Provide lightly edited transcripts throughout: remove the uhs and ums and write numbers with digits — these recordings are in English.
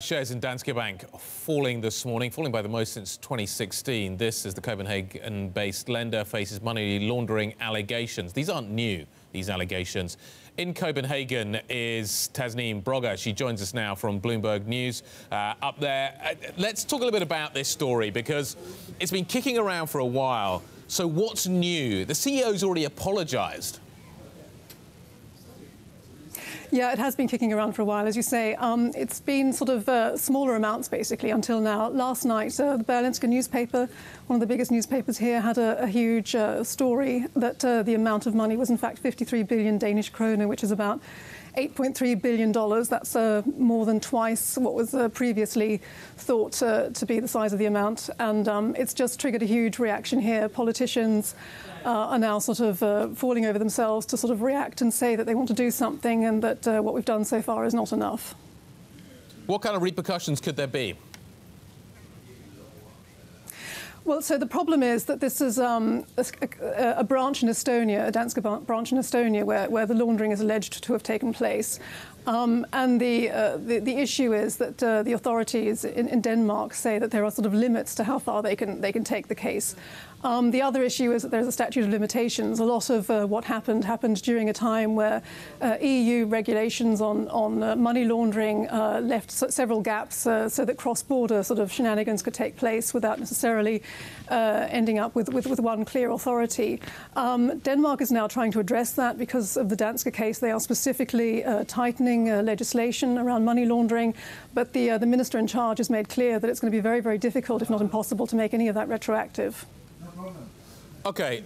Shares in Danske Bank falling this morning, falling by the most since 2016. This as the Copenhagen-based lender faces money laundering allegations. These aren't new, these allegations. In Copenhagen is Tasneem Brogger. She joins us now from Bloomberg News up there. Let's talk a little bit about this story because it's been kicking around for a while. So what's new? The CEO's already apologised. Yeah, it has been kicking around for a while, as you say. It's been sort of smaller amounts, basically, until now. Last night, the Berlingske newspaper, one of the biggest newspapers here, had a huge story that the amount of money was, in fact, 53 billion Danish kroner, which is about $8.3 billion. That's more than twice what was previously thought to be the size of the amount. And it's just triggered a huge reaction here. Politicians are now sort of falling over themselves to sort of react and say that they want to do something and that what we've done so far is not enough. What kind of repercussions could there be? Well, so the problem is that this is a branch in Estonia, a Danske Bank branch in Estonia, where the laundering is alleged to have taken place. And the issue is that the authorities in Denmark say that there are sort of limits to how far they can take the case. The other issue is that there's a statute of limitations. A lot of what happened during a time where EU regulations on money laundering left several gaps so that cross-border sort of shenanigans could take place without necessarily ending up with one clear authority. Denmark is now trying to address that because of the Danske case. They are specifically tightening legislation around money laundering, but the minister in charge has made clear that it's going to be very, very difficult, if not impossible, to make any of that retroactive. OK.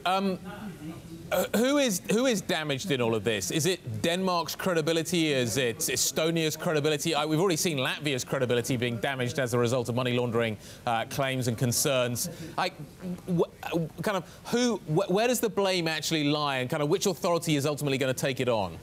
Who is damaged in all of this? Is it Denmark's credibility? Is it Estonia's credibility? We've already seen Latvia's credibility being damaged as a result of money laundering claims and concerns. Where does the blame actually lie, and kind of which authority is ultimately going to take it on?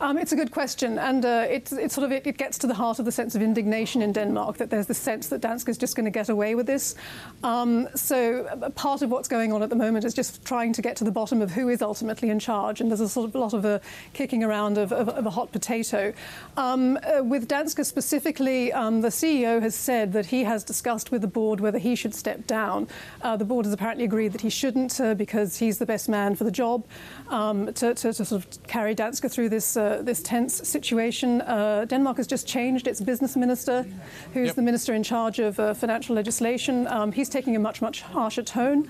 It's a good question, and it gets to the heart of the sense of indignation in Denmark, that there's the sense that Danske is just going to get away with this. So part of what's going on at the moment is just trying to get to the bottom of who is ultimately in charge, and there's a sort of lot of kicking around of a hot potato. With Danske specifically, the CEO has said that he has discussed with the board whether he should step down. The board has apparently agreed that he shouldn't because he's the best man for the job to sort of carry Danske through this tense situation. Denmark has just changed its business minister, who's the minister in charge of financial legislation. He's taking a much harsher tone.